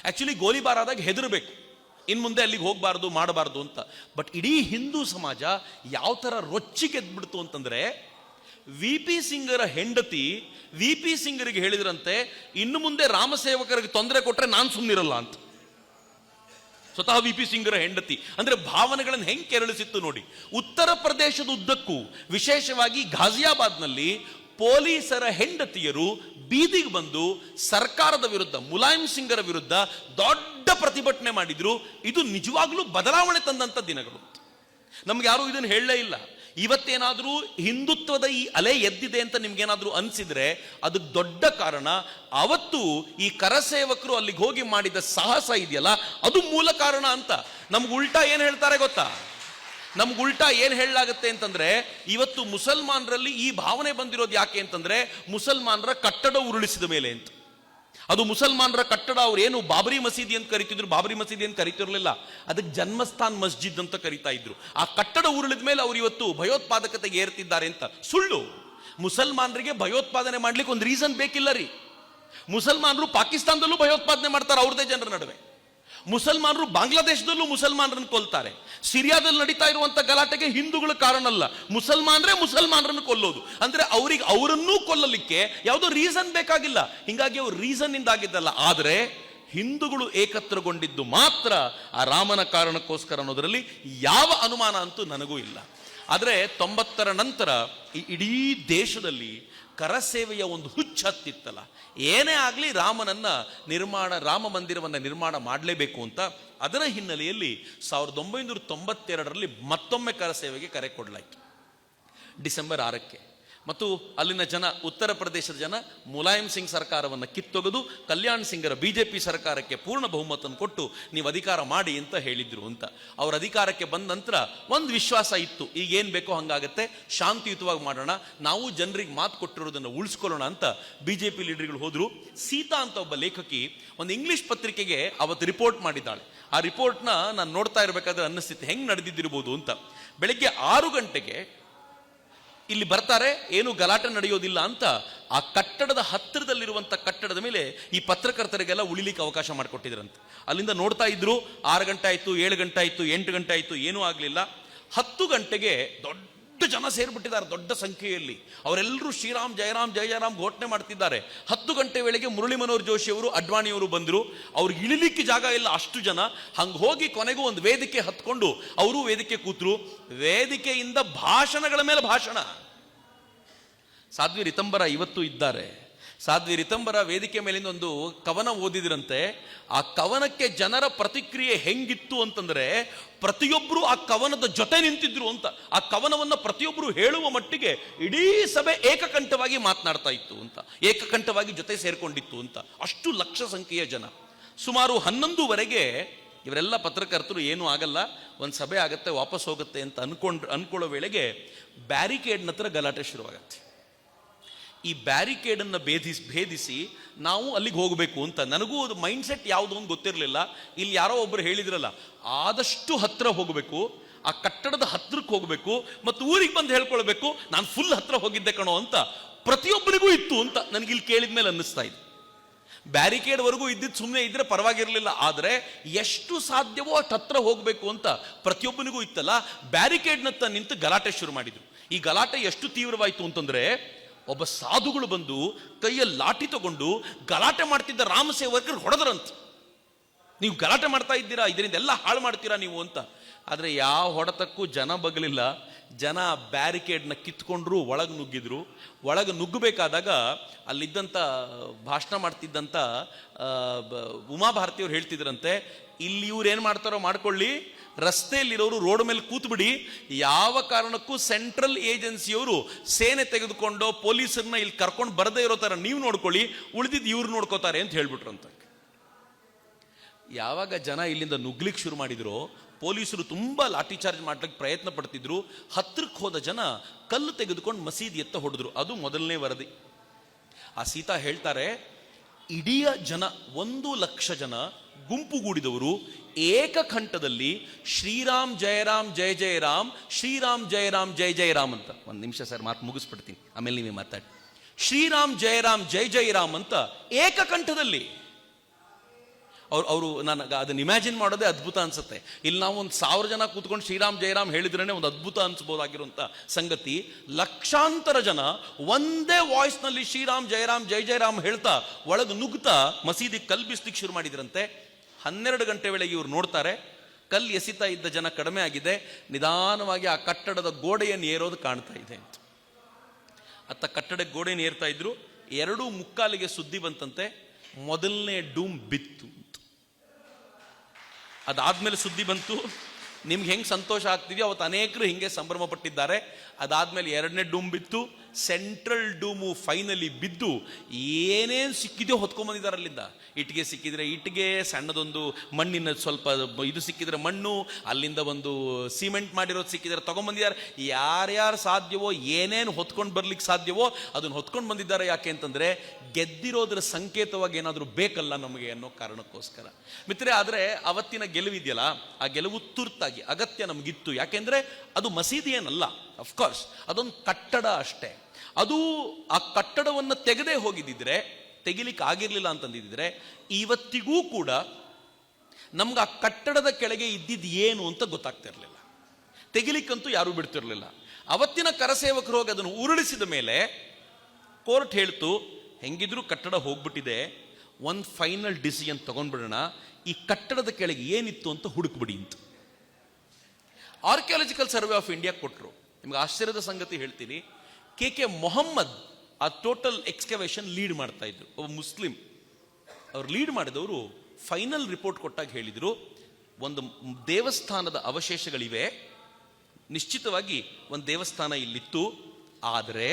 Actually ಗೋಲಿಬಾರ್ ಆದಾಗ ಹೆದರಬೇಕು, ಇನ್ನು ಮುಂದೆ ಅಲ್ಲಿಗೆ ಹೋಗಬಾರ್ದು ಮಾಡಬಾರ್ದು ಅಂತ. ಬಟ್ ಇಡೀ ಹಿಂದೂ ಸಮಾಜ ಯಾವ ಥರ ರೊಚ್ಚಿಗೆದ್ಬಿಡ್ತು ಅಂತಂದ್ರೆ, ವಿ ಪಿ ಸಿಂಗರ ಹೆಂಡತಿ ವಿ ಪಿ ಸಿಂಗರಿಗೆ ಹೇಳಿದ್ರಂತೆ, ಇನ್ನು ಮುಂದೆ ರಾಮಸೇವಕರಿಗೆ ತೊಂದರೆ ಕೊಟ್ರೆ ನಾನು ಸುಮ್ಮನಿರಲ್ಲ ಅಂತ. ಸ್ವತಃ ವಿ ಪಿ ಸಿಂಗರ ಹೆಂಡತಿ. ಅಂದ್ರೆ ಭಾವನೆಗಳನ್ನು ಹೆಂಗೆ ಕೆರಳಿಸಿತ್ತು ನೋಡಿ. ಉತ್ತರ ಪ್ರದೇಶದ ಉದ್ದಕ್ಕೂ, ವಿಶೇಷವಾಗಿ ಘಾಜಿಯಾಬಾದ್ನಲ್ಲಿ ಪೊಲೀಸರ ಹೆಂಡತಿಯರು ಬೀದಿಗೆ ಬಂದು ಸರ್ಕಾರದ ವಿರುದ್ಧ, ಮುಲಾಯಂ ಸಿಂಗರ ವಿರುದ್ಧ ದೊಡ್ಡ ಪ್ರತಿಭಟನೆ ಮಾಡಿದ್ರು. ಇದು ನಿಜವಾಗ್ಲೂ ಬದಲಾವಣೆ ತಂದಂತ ದಿನಗಳು. ನಮ್ಗೆ ಯಾರು ಇದನ್ನು ಹೇಳಲೇ ಇಲ್ಲ. ಇವತ್ತೇನಾದ್ರೂ ಹಿಂದುತ್ವದ ಈ ಅಲೆ ಎದ್ದಿದೆ ಅಂತ ನಿಮ್ಗೇನಾದ್ರೂ ಅನ್ಸಿದ್ರೆ ಅದಕ್ಕೆ ದೊಡ್ಡ ಕಾರಣ ಅವತ್ತು ಈ ಕರಸೇವಕರು ಅಲ್ಲಿಗೆ ಹೋಗಿ ಮಾಡಿದ ಸಾಹಸ ಇದೆಯಲ್ಲ, ಅದು ಮೂಲ ಕಾರಣ ಅಂತ. ನಮ್ಗೆ ಉಲ್ಟಾ ಏನ್ ಹೇಳ್ತಾರೆ ಗೊತ್ತಾ? ನಮ್ಗೆ ಉಲ್ಟಾ ಏನ್ ಹೇಳಲಾಗುತ್ತೆ ಅಂತಂದ್ರೆ, ಇವತ್ತು ಮುಸಲ್ಮಾನರಲ್ಲಿ ಈ ಭಾವನೆ ಬಂದಿರೋದು ಯಾಕೆ ಅಂತಂದ್ರೆ, ಮುಸಲ್ಮಾನರ ಕಟ್ಟಡ ಉರುಳಿಸಿದ ಮೇಲೆ ಅಂತ. ಅದು ಮುಸಲ್ಮಾನರ ಕಟ್ಟಡ. ಅವ್ರು ಏನು ಬಾಬರಿ ಮಸೀದಿ ಅಂತ ಕರಿತಿದ್ರು, ಬಾಬರಿ ಮಸೀದಿ ಅಂತ ಕರಿತಿರ್ಲಿಲ್ಲ, ಅದಕ್ಕೆ ಜನ್ಮಸ್ಥಾನ್ ಮಸ್ಜಿದ್ ಅಂತ ಕರಿತಾ ಇದ್ರು. ಆ ಕಟ್ಟಡ ಉರುಳಿದ ಮೇಲೆ ಅವ್ರು ಇವತ್ತು ಭಯೋತ್ಪಾದಕತೆಗೆ ಏರ್ತಿದ್ದಾರೆ ಅಂತ. ಸುಳ್ಳು. ಮುಸಲ್ಮಾನರಿಗೆ ಭಯೋತ್ಪಾದನೆ ಮಾಡ್ಲಿಕ್ಕೆ ಒಂದು ರೀಸನ್ ಬೇಕಿಲ್ಲ ರೀ. ಮುಸಲ್ಮಾನರು ಪಾಕಿಸ್ತಾನದಲ್ಲೂ ಭಯೋತ್ಪಾದನೆ ಮಾಡ್ತಾರೆ ಅವ್ರದೇ ಜನರ ನಡುವೆ. ಮುಸಲ್ಮಾನರು ಬಾಂಗ್ಲಾದೇಶದಲ್ಲೂ ಮುಸಲ್ಮಾನರನ್ನು ಕೊಲ್ತಾರೆ. ಸಿರಿಯಾದಲ್ಲಿ ನಡೀತಾ ಇರುವಂತ ಗಲಾಟೆಗೆ ಹಿಂದೂಗಳ ಕಾರಣ ಅಲ್ಲ, ಮುಸಲ್ಮಾನರನ್ನು ಕೊಲ್ಲೋದು. ಅಂದ್ರೆ ಅವರನ್ನೂ ಕೊಲ್ಲಲಿಕ್ಕೆ ಯಾವುದೋ ರೀಸನ್ ಬೇಕಾಗಿಲ್ಲ. ಹಿಂಗಾಗಿ ಅವ್ರು ರೀಸನ್ ಇಂದ ಆಗಿದ್ದಲ್ಲ. ಆದ್ರೆ ಹಿಂದೂಗಳು ಏಕತ್ರಗೊಂಡಿದ್ದು ಮಾತ್ರ ಆ ರಾಮನ ಕಾರಣಕ್ಕೋಸ್ಕರ ಅನ್ನೋದರಲ್ಲಿ ಯಾವ ಅನುಮಾನ ಅಂತೂ ನನಗೂ ಇಲ್ಲ. ಆದ್ರೆ 90ರ ನಂತರ ಈ ಇಡೀ ದೇಶದಲ್ಲಿ ಕರಸೇವೆಯ ಒಂದು ಹುಚ್ಚು ಹತ್ತಿತ್ತಲ್ಲ. ಏನೇ ಆಗಲಿ ರಾಮ ಮಂದಿರವನ್ನು ನಿರ್ಮಾಣ ಮಾಡಲೇಬೇಕು ಅಂತ. ಅದರ ಹಿನ್ನೆಲೆಯಲ್ಲಿ 1992ರಲ್ಲಿ ಮತ್ತೊಮ್ಮೆ ಕರಸೇವೆಗೆ ಕರೆ ಕೊಡಲಾಯಿತು, ಡಿಸೆಂಬರ್ 6ಕ್ಕೆ. ಮತ್ತು ಅಲ್ಲಿನ ಜನ, ಉತ್ತರ ಪ್ರದೇಶದ ಜನ ಮುಲಾಯಂ ಸಿಂಗ್ ಸರ್ಕಾರವನ್ನು ಕಿತ್ತೊಗೆದು ಕಲ್ಯಾಣ್ ಸಿಂಗರ ಬಿಜೆಪಿ ಸರ್ಕಾರಕ್ಕೆ ಪೂರ್ಣ ಬಹುಮತವನ್ನು ಕೊಟ್ಟು ನೀವು ಅಧಿಕಾರ ಮಾಡಿ ಅಂತ ಹೇಳಿದ್ರು ಅಂತ. ಅವ್ರ ಅಧಿಕಾರಕ್ಕೆ ಬಂದ ನಂತರ ಒಂದು ವಿಶ್ವಾಸ ಇತ್ತು, ಈಗ ಏನ್ ಬೇಕೋ ಹಂಗಾಗತ್ತೆ, ಶಾಂತಿಯುತವಾಗಿ ಮಾಡೋಣ, ನಾವು ಜನರಿಗೆ ಮಾತು ಕೊಟ್ಟಿರೋದನ್ನು ಉಳಿಸ್ಕೊಳ್ಳೋಣ ಅಂತ ಬಿಜೆಪಿ ಲೀಡರ್ಗಳು ಹೋದ್ರು. ಸೀತಾ ಅಂತ ಒಬ್ಬ ಲೇಖಕಿ ಒಂದು ಇಂಗ್ಲಿಷ್ ಪತ್ರಿಕೆಗೆ ಅವತ್ತು ರಿಪೋರ್ಟ್ ಮಾಡಿದ್ದಾಳೆ. ಆ ರಿಪೋರ್ಟ್ನ ನಾನು ನೋಡ್ತಾ ಇರಬೇಕಾದ್ರೆ ಅನ್ನಿಸ್ತಿತ್ತು ಹೆಂಗ್ ನಡೆದಿದ್ದಿರ್ಬೋದು ಅಂತ. ಬೆಳಗ್ಗೆ 6 ಗಂಟೆಗೆ ಇಲ್ಲಿ ಬರ್ತಾರೆ, ಏನು ಗಲಾಟೆ ನಡೆಯೋದಿಲ್ಲ ಅಂತ. ಆ ಕಟ್ಟಡದ ಹತ್ತಿರದಲ್ಲಿರುವಂತ ಕಟ್ಟಡದ ಮೇಲೆ ಈ ಪತ್ರಕರ್ತರಿಗೆಲ್ಲ ಉಳಿಲಿಕ್ಕೆ ಅವಕಾಶ ಮಾಡಿಕೊಟ್ಟಿದ್ರಂತೆ. ಅಲ್ಲಿಂದ ನೋಡ್ತಾ ಇದ್ರು. 6 ಗಂಟೆ ಆಯ್ತು, 7 ಗಂಟೆ ಆಯ್ತು, 8 ಗಂಟೆ ಆಯ್ತು, ಏನೂ ಆಗ್ಲಿಲ್ಲ. 10 ಗಂಟೆಗೆ ದೊಡ್ಡ ಜನ ಸೇರ್ಬಿಟ್ಟಿದ್ದಾರೆ, ದೊಡ್ಡ ಸಂಖ್ಯೆಯಲ್ಲಿ. ಅವರೆಲ್ಲರೂ ಶ್ರೀರಾಮ್ ಜಯರಾಮ್ ಜಯ ಜಯರಾಮ್ ಘೋಷಣೆ ಮಾಡ್ತಿದ್ದಾರೆ. 10 ಗಂಟೆ ವೇಳೆಗೆ ಮುರಳಿ ಮನೋಹರ್ ಜೋಶಿ ಅವರು, ಅಡ್ವಾಣಿಯವರು ಬಂದರು. ಅವ್ರಿಗೆ ಇಳಿಲಿಕ್ಕೆ ಜಾಗ ಇಲ್ಲ, ಅಷ್ಟು ಜನ. ಹಂಗೆ ಹೋಗಿ ಕೊನೆಗೂ ಒಂದು ವೇದಿಕೆ ಹತ್ಕೊಂಡು ಅವರು ವೇದಿಕೆ ಕೂತ್ರು. ವೇದಿಕೆಯಿಂದ ಭಾಷಣಗಳ ಮೇಲೆ ಭಾಷಣ. ಸಾಧ್ವಿ ರಿತಂಬರ ಇವತ್ತು ಇದ್ದಾರೆ. ಸಾಧ್ವಿ ರಿತಂಬರ ವೇದಿಕೆ ಮೇಲಿಂದ ಒಂದು ಕವನ ಓದಿದ್ರಂತೆ. ಆ ಕವನಕ್ಕೆ ಜನರ ಪ್ರತಿಕ್ರಿಯೆ ಹೆಂಗಿತ್ತು ಅಂತಂದ್ರೆ, ಪ್ರತಿಯೊಬ್ಬರು ಆ ಕವನದ ಜೊತೆ ನಿಂತಿದ್ರು ಅಂತ. ಆ ಕವನವನ್ನ ಪ್ರತಿಯೊಬ್ಬರು ಹೇಳುವ ಮಟ್ಟಿಗೆ ಇಡೀ ಸಭೆ ಏಕಕಂಠವಾಗಿ ಮಾತನಾಡ್ತಾ ಇತ್ತು ಅಂತ, ಏಕಕಂಠವಾಗಿ ಜೊತೆ ಸೇರ್ಕೊಂಡಿತ್ತು ಅಂತ. ಅಷ್ಟು ಲಕ್ಷ ಸಂಖ್ಯೆಯ ಜನ. ಸುಮಾರು 11ವರೆಗೆ ಇವರೆಲ್ಲ ಪತ್ರಕರ್ತರು ಏನೂ ಆಗಲ್ಲ, ಒಂದು ಸಭೆ ಆಗತ್ತೆ, ವಾಪಸ್ ಹೋಗುತ್ತೆ ಅಂತ ಅನ್ಕೊಳ್ಳೋ ವೇಳೆಗೆ ಬ್ಯಾರಿಕೇಡ್ನ ಹತ್ರ ಗಲಾಟೆ ಶುರುವಾಗತ್ತೆ. ಈ ಬ್ಯಾರಿಕೇಡನ್ನು ಭೇದಿಸಿ ನಾವು ಅಲ್ಲಿಗೆ ಹೋಗಬೇಕು ಅಂತ. ನನಗೂ ಅದು ಮೈಂಡ್ ಸೆಟ್ ಯಾವುದು ಅಂತ ಗೊತ್ತಿರಲಿಲ್ಲ. ಇಲ್ಲಿ ಯಾರೋ ಒಬ್ಬರು ಹೇಳಿದ್ರಲ್ಲ, ಆದಷ್ಟು ಹತ್ರ ಹೋಗಬೇಕು, ಆ ಕಟ್ಟಡದ ಹತ್ರಕ್ಕೆ ಹೋಗಬೇಕು, ಮತ್ತು ಊರಿಗೆ ಬಂದು ಹೇಳ್ಕೊಳ್ಬೇಕು ನಾನು ಫುಲ್ ಹತ್ರ ಹೋಗಿದ್ದೆ ಕಣೋ ಅಂತ ಪ್ರತಿಯೊಬ್ಬರಿಗೂ ಇತ್ತು ಅಂತ ನನಗೆ ಇಲ್ಲಿ ಕೇಳಿದ ಮೇಲೆ ಅನ್ನಿಸ್ತಾ ಇದೆ. ಬ್ಯಾರಿಕೇಡ್ ವರೆಗೂ ಇದ್ದಿದ್ದು ಸುಮ್ಮನೆ ಇದ್ರೆ ಪರವಾಗಿರಲಿಲ್ಲ, ಆದರೆ ಎಷ್ಟು ಸಾಧ್ಯವೋ ಅಷ್ಟು ಹತ್ರ ಹೋಗಬೇಕು ಅಂತ ಪ್ರತಿಯೊಬ್ಬನಿಗೂ ಇತ್ತಲ್ಲ. ಬ್ಯಾರಿಕೇಡ್ನತ್ತ ನಿಂತು ಗಲಾಟೆ ಶುರು ಮಾಡಿದ್ರು. ಈ ಗಲಾಟೆ ಎಷ್ಟು ತೀವ್ರವಾಯಿತು ಅಂತಂದ್ರೆ, ಒಬ್ಬ ಸಾಧುಗಳು ಬಂದು ಕೈಯಲ್ಲಿ ಲಾಠಿ ತಗೊಂಡು ಗಲಾಟೆ ಮಾಡ್ತಿದ್ದ ರಾಮಸೇವಕರು ಹೊಡೆದ್ರಂತ. ನೀವು ಗಲಾಟೆ ಮಾಡ್ತಾ ಇದ್ದೀರಾ, ಇದರಿಂದ ಎಲ್ಲ ಹಾಳು ಮಾಡ್ತೀರಾ ನೀವು ಅಂತ. ಆದರೆ ಯಾವ ಹೊಡೆತಕ್ಕೂ ಜನ ಬಗಲಿಲ್ಲ. ಜನ ಬ್ಯಾರಿಕೇಡ್ನ ಕಿತ್ಕೊಂಡ್ರು, ಒಳಗೆ ನುಗ್ಗಿದ್ರು. ಒಳಗೆ ನುಗ್ಗಬೇಕಾದಾಗ ಅಲ್ಲಿದ್ದಂಥ ಭಾಷಣ ಮಾಡ್ತಿದ್ದಂಥ ಉಮಾಭಾರತಿಯವ್ರು ಹೇಳ್ತಿದ್ರಂತೆ, ಇಲ್ಲಿ ಇವ್ರು ಏನು ಮಾಡ್ತಾರೋ ಮಾಡ್ಕೊಳ್ಳಿ, ರಸ್ತೆಯಲ್ಲಿರೋರು ರೋಡ್ ಮೇಲೆ ಕೂತ್ಬಿಡಿ, ಯಾವ ಕಾರಣಕ್ಕೂ ಸೆಂಟ್ರಲ್ ಏಜೆನ್ಸಿಯವರು ಸೇನೆ ತೆಗೆದುಕೊಂಡು ಪೊಲೀಸರನ್ನ ಇಲ್ಲಿ ಕರ್ಕೊಂಡು ಬರದೇ ಇರೋ ಥರ ನೀವು ನೋಡ್ಕೊಳ್ಳಿ, ಉಳಿದಿದ್ದು ಇವ್ರು ನೋಡ್ಕೋತಾರೆ ಅಂತ ಹೇಳ್ಬಿಟ್ರಂತ. ಯಾವಾಗ ಜನ ಇಲ್ಲಿಂದ ನುಗ್ಲಿಕ್ಕೆ ಶುರು ಮಾಡಿದ್ರು, ಪೊಲೀಸರು ತುಂಬಾ ಲಾಠಿ ಚಾರ್ಜ್ ಮಾಡ್ಲಿಕ್ಕೆ ಪ್ರಯತ್ನ ಪಡ್ತಿದ್ರು. ಹತ್ರಕ್ಕೆ ಹೋದ ಜನ ಕಲ್ಲು ತೆಗೆದುಕೊಂಡು ಮಸೀದಿ ಎತ್ತ ಹೊಡೆದ್ರು. ಅದು ಮೊದಲನೇ ವರದಿ. ಆ ಸೀತಾ ಹೇಳ್ತಾರೆ, ಇಡೀ ಜನ 1,00,000 ಜನ ಗುಂಪುಗೂಡಿದವರು ಏಕಕಂಠದಲ್ಲಿ ಶ್ರೀರಾಮ್ ಜಯರಾಮ್ ಜಯ ಜಯರಾಮ್, ಶ್ರೀರಾಮ್ ಜಯರಾಮ್ ಜಯ ಜಯರಾಮ್ ಅಂತ. ಒಂದು ನಿಮಿಷ ಸರ್, ಮಾತು ಮುಗಿಸ್ಬಿಡ್ತೀನಿ, ಆಮೇಲೆ ನೀವೇ ಮಾತಾಡಿ. ಶ್ರೀರಾಮ್ ಜಯರಾಮ್ ಜಯ ಜಯರಾಮ್ ಅಂತ ಏಕಕಂಠದಲ್ಲಿ ಅವರು ನನಗೆ ಅದನ್ನು ಇಮ್ಯಾಜಿನ್ ಮಾಡೋದೇ ಅದ್ಭುತ ಅನ್ಸುತ್ತೆ. ಇಲ್ಲಿ ನಾವು ಒಂದು 1000 ಜನ ಕೂತ್ಕೊಂಡು ಶ್ರೀರಾಮ್ ಜಯರಾಮ್ ಹೇಳಿದ್ರೇ ಒಂದು ಅದ್ಭುತ ಅನ್ಸ್ಬೋದಾಗಿರುವಂಥ ಸಂಗತಿ. ಲಕ್ಷಾಂತರ ಜನ ಒಂದೇ ವಾಯ್ಸ್ನಲ್ಲಿ ಶ್ರೀರಾಮ್ ಜಯರಾಮ್ ಜೈ ಜಯರಾಮ್ ಹೇಳ್ತಾ ಒಳಗೆ ನುಗ್ತಾ ಮಸೀದಿ ಕಲ್ಲು ಬೀಸ್ಲಿಕ್ಕೆ ಶುರು ಮಾಡಿದ್ರಂತೆ. 12 ಗಂಟೆ ವೇಳೆಗೆ ಇವ್ರು ನೋಡ್ತಾರೆ, ಕಲ್ಲು ಎಸಿತಾ ಇದ್ದ ಜನ ಕಡಿಮೆ ಆಗಿದೆ, ನಿಧಾನವಾಗಿ ಆ ಕಟ್ಟಡದ ಗೋಡೆಯನ್ನು ಏರೋದು ಕಾಣ್ತಾ ಇದೆ ಅಂತ. ಅತ್ತ ಕಟ್ಟಡಕ್ಕೆ ಗೋಡೆಯನ್ನು ಏರ್ತಾ ಇದ್ರು. 2:45ಗೆ ಸುದ್ದಿ ಬಂತಂತೆ, ಮೊದಲನೇ ಡೂಮ್ ಬಿತ್ತು. ಅದಾದ್ಮೇಲೆ ಸುದ್ದಿ ಬಂತು, ನಿಮ್ಗೆ ಹೆಂಗೆ ಸಂತೋಷ ಆಗ್ತಿದೆಯೋ ಅವತ್ತು ಅನೇಕರು ಹಿಂಗೆ ಸಂಭ್ರಮ ಪಟ್ಟಿದ್ದಾರೆ. ಅದಾದ್ಮೇಲೆ 2ನೇ ಡೂಮ್ ಬಿತ್ತು, ಸೆಂಟ್ರಲ್ ಡೂಮು ಫೈನಲಿ ಬಿದ್ದು ಏನೇನು ಸಿಕ್ಕಿದೆಯೋ ಹೊತ್ಕೊಂಡ್ಬಂದಿದ್ದಾರೆ ಅಲ್ಲಿಂದ. ಇಟ್ಟಿಗೆ ಸಿಕ್ಕಿದ್ರೆ ಇಟ್ಟಿಗೆ, ಸಣ್ಣದೊಂದು ಮಣ್ಣಿನ ಸ್ವಲ್ಪ ಇದು ಸಿಕ್ಕಿದ್ರೆ ಮಣ್ಣು, ಅಲ್ಲಿಂದ ಒಂದು ಸಿಮೆಂಟ್ ಮಾಡಿರೋದು ಸಿಕ್ಕಿದ್ರೆ ತೊಗೊಂಡ್ಬಂದಿದ್ದಾರೆ. ಯಾರ್ಯಾರು ಸಾಧ್ಯವೋ ಏನೇನು ಹೊತ್ಕೊಂಡು ಬರ್ಲಿಕ್ಕೆ ಸಾಧ್ಯವೋ ಅದನ್ನು ಹೊತ್ಕೊಂಡು ಬಂದಿದ್ದಾರೆ. ಯಾಕೆ ಅಂತಂದರೆ ಗೆದ್ದಿರೋದ್ರ ಸಂಕೇತವಾಗಿ ಏನಾದರೂ ಬೇಕಲ್ಲ ನಮಗೆ ಅನ್ನೋ ಕಾರಣಕ್ಕೋಸ್ಕರ. ಮಿತ್ರರೇ, ಆದರೆ ಅವತ್ತಿನ ಗೆಲುವಿದೆಯಲ್ಲ, ಆ ಗೆಲುವು ತುರ್ತಾಗಿ ಅಗತ್ಯ ನಮಗಿತ್ತು. ಯಾಕೆಂದರೆ ಅದು ಮಸೀದಿ ಏನಲ್ಲ, ಅಫ್ಕೋರ್ಸ್ ಅದೊಂದು ಕಟ್ಟಡ ಅಷ್ಟೇ. ಅದು ಆ ಕಟ್ಟಡವನ್ನು ತೆಗೆದೇ ಹೋಗಿದ್ದಿದ್ರೆ, ತೆಗಿಲಿಕ್ಕೆ ಆಗಿರ್ಲಿಲ್ಲ ಅಂತಂದಿದ್ರೆ, ಇವತ್ತಿಗೂ ಕೂಡ ನಮ್ಗೆ ಆ ಕಟ್ಟಡದ ಕೆಳಗೆ ಇದ್ದಿದ್ದು ಏನು ಅಂತ ಗೊತ್ತಾಗ್ತಿರ್ಲಿಲ್ಲ. ತೆಗಿಲಿಕ್ಕಂತೂ ಯಾರೂ ಬಿಡ್ತಿರ್ಲಿಲ್ಲ. ಅವತ್ತಿನ ಕರಸೇವಕರು ಹೋಗಿ ಅದನ್ನು ಉರುಳಿಸಿದ ಮೇಲೆ ಕೋರ್ಟ್ ಹೇಳ್ತು, ಹೆಂಗಿದ್ರು ಕಟ್ಟಡ ಹೋಗ್ಬಿಟ್ಟಿದೆ, ಒಂದು ಫೈನಲ್ ಡಿಸಿಷನ್ ತಗೊಂಡ್ಬಿಡೋಣ, ಈ ಕಟ್ಟಡದ ಕೆಳಗೆ ಏನಿತ್ತು ಅಂತ ಹುಡುಕ್ಬಿಡಿ ಅಂತ ಆರ್ಕಿಯಾಲಜಿಕಲ್ ಸರ್ವೆ ಆಫ್ ಇಂಡಿಯಾ ಕೊಟ್ಟರು. ನಿಮ್ಗೆ ಆಶ್ಚರ್ಯದ ಸಂಗತಿ ಹೇಳ್ತೀನಿ, ಕೆ ಮೊಹಮ್ಮದ್ ಆ ಟೋಟಲ್ ಎಕ್ಸ್ಕವೇಷನ್ ಲೀಡ್ ಮಾಡ್ತಾ ಇದ್ರು, ಒಬ್ಬ ಮುಸ್ಲಿಂ. ಅವ್ರು ಲೀಡ್ ಮಾಡಿದವರು ಫೈನಲ್ ರಿಪೋರ್ಟ್ ಕೊಟ್ಟಾಗ ಹೇಳಿದರು, ಒಂದು ದೇವಸ್ಥಾನದ ಅವಶೇಷಗಳಿವೆ, ನಿಶ್ಚಿತವಾಗಿ ಒಂದು ದೇವಸ್ಥಾನ ಇಲ್ಲಿತ್ತು. ಆದರೆ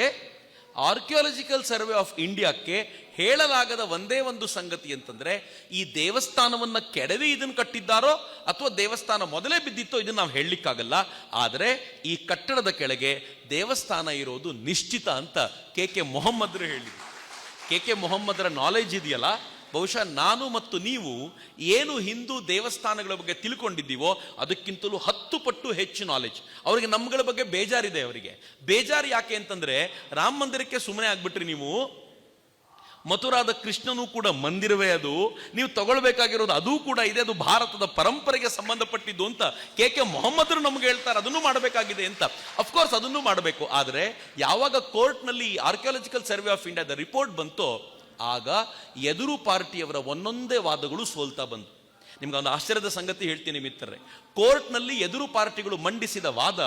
ಆರ್ಕಿಯಾಲಜಿಕಲ್ ಸರ್ವೆ ಆಫ್ ಇಂಡಿಯಾಕ್ಕೆ ಹೇಳಲಾಗದ ಒಂದೇ ಒಂದು ಸಂಗತಿ ಅಂತಂದ್ರೆ, ಈ ದೇವಸ್ಥಾನವನ್ನ ಕೆಡವಿ ಇದನ್ನು ಕಟ್ಟಿದ್ದಾರೋ ಅಥವಾ ದೇವಸ್ಥಾನ ಮೊದಲೇ ಬಿದ್ದಿತ್ತೋ ಇದನ್ನು ನಾವು ಹೇಳಲಿಕ್ಕಾಗಲ್ಲ. ಆದರೆ ಈ ಕಟ್ಟಡದ ಕೆಳಗೆ ದೇವಸ್ಥಾನ ಇರೋದು ನಿಶ್ಚಿತ ಅಂತ ಕೆ ಮೊಹಮ್ಮದ್ರು ಹೇಳಿದ್ರು. ಕೆ ಮೊಹಮ್ಮದರ ನಾಲೆಜ್ ಇದೆಯಲ್ಲ, ಬಹುಶಃ ನಾನು ಮತ್ತು ನೀವು ಏನು ಹಿಂದೂ ದೇವಸ್ಥಾನಗಳ ಬಗ್ಗೆ ತಿಳ್ಕೊಂಡಿದ್ದೀವೋ ಅದಕ್ಕಿಂತಲೂ 10 ಪಟ್ಟು ಹೆಚ್ಚು ನಾಲೆಜ್ ಅವರಿಗೆ. ನಮ್ಗಳ ಬಗ್ಗೆ ಬೇಜಾರಿದೆ ಅವರಿಗೆ. ಬೇಜಾರು ಯಾಕೆ ಅಂತಂದ್ರೆ, ರಾಮ ಮಂದಿರಕ್ಕೆ ಸುಮ್ಮನೆ ಆಗ್ಬಿಟ್ರಿ ನೀವು, ಮಥುರಾದ ಕೃಷ್ಣನೂ ಕೂಡ ಮಂದಿರವೇ, ಅದು ನೀವು ತಗೊಳ್ಬೇಕಾಗಿರೋದು ಅದು ಕೂಡ ಇದೆ, ಅದು ಭಾರತದ ಪರಂಪರೆಗೆ ಸಂಬಂಧಪಟ್ಟಿದ್ದು ಅಂತ ಕೆ ಮೊಹಮ್ಮದ್ರು ನಮ್ಗೆ ಹೇಳ್ತಾರೆ. ಅದನ್ನು ಮಾಡಬೇಕಾಗಿದೆ ಅಂತ. ಅಫ್ಕೋರ್ಸ್ ಅದನ್ನು ಮಾಡಬೇಕು. ಆದರೆ ಯಾವಾಗ ಕೋರ್ಟ್ನಲ್ಲಿ ಆರ್ಕಿಯಾಲಜಿಕಲ್ ಸರ್ವೆ ಆಫ್ ಇಂಡಿಯಾದ ರಿಪೋರ್ಟ್ ಬಂತೋ ಆಗ ಎದುರು ಪಾರ್ಟಿಯವರ ಒಂದೊಂದೇ ವಾದಗಳು ಸೋಲ್ತಾ ಬಂತು. ನಿಮ್ಗೆ ಒಂದು ಆಶ್ಚರ್ಯದ ಸಂಗತಿ ಹೇಳ್ತೀನಿ ಮಿತ್ರರೇ, ಕೋರ್ಟ್ನಲ್ಲಿ ಎದುರು ಪಾರ್ಟಿಗಳು ಮಂಡಿಸಿದ ವಾದ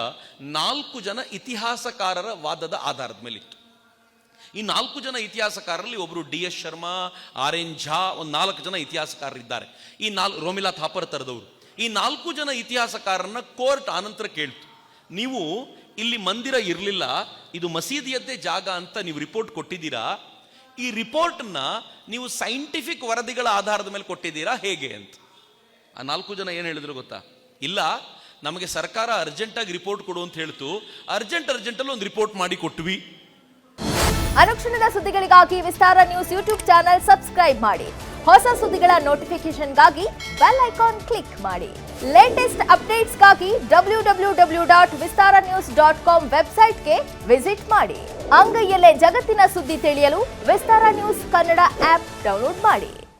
4 ಜನ ಇತಿಹಾಸಕಾರರ ವಾದದ ಆಧಾರದ ಮೇಲಿತ್ತು. ಈ 4 ಜನ ಇತಿಹಾಸಕಾರರಲ್ಲಿ ಒಬ್ಬರು DS ಶರ್ಮಾ, RN ಝಾ, ಒಂದು 4 ಜನ ಇತಿಹಾಸಕಾರರಿದ್ದಾರೆ. ಈ ರೋಮಿಲಾ ಥಾಪರ್ ತರದವರು. ಈ 4 ಜನ ಇತಿಹಾಸಕಾರರನ್ನ ಕೋರ್ಟ್ ಆನಂತರ ಕೇಳ್ತು, ನೀವು ಇಲ್ಲಿ ಮಂದಿರ ಇರಲಿಲ್ಲ, ಇದು ಮಸೀದಿಯದ್ದೇ ಜಾಗ ಅಂತ ನೀವು ರಿಪೋರ್ಟ್ ಕೊಟ್ಟಿದ್ದೀರಾ, ಈ ರಿಪೋರ್ಟ್ನ ನೀವು ಸೈಂಟಿಫಿಕ್ ವರದಿಗಳ ಆಧಾರದ ಮೇಲೆ ಕೊಟ್ಟಿದ್ದೀರಾ ಹೇಗೆ ಅಂತ. ಆ 4 ಜನ ಏನು ಹೇಳಿದ್ರು ಗೊತ್ತಾ? ಇಲ್ಲ, ನಮಗೆ ಸರ್ಕಾರ ಅರ್ಜೆಂಟಾಗಿ ರಿಪೋರ್ಟ್ ಕೊಡು ಅಂತ ಹೇಳ್ತು, ಅರ್ಜೆಂಟಲ್ಲಿ ಒಂದು ರಿಪೋರ್ಟ್ ಮಾಡಿ ಕೊಟ್ವಿ. ಅನುಕ್ಷಣದ ಸುದ್ದಿಗಳಿಗಾಗಿ ವಿಸ್ತಾರ ನ್ಯೂಸ್ ಯೂಟ್ಯೂಬ್ ಚಾನೆಲ್ ಸಬ್ಸ್ಕ್ರೈಬ್ ಮಾಡಿ. ಹೊಸ ಸುದ್ದಿಗಳ ನೋಟಿಫಿಕೇಶನ್ಗಾಗಿ ಬೆಲ್ ಐಕಾನ್ ಕ್ಲಿಕ್ ಮಾಡಿ. ಲೇಟೆಸ್ಟ್ ಅಪ್ಡೇಟ್ಸ್ಗಾಗಿ www.vistaranews.com ವೆಬ್ಸೈಟ್ಗೆ ವಿಸಿಟ್ ಮಾಡಿ. ಅಂಗೈಯಲ್ಲೇ ಜಗತ್ತಿನ ಸುದ್ದಿ ತಿಳಿಯಲು ವಿಸ್ತಾರ ನ್ಯೂಸ್ ಕನ್ನಡ ಆಪ್ ಡೌನ್ಲೋಡ್ ಮಾಡಿ.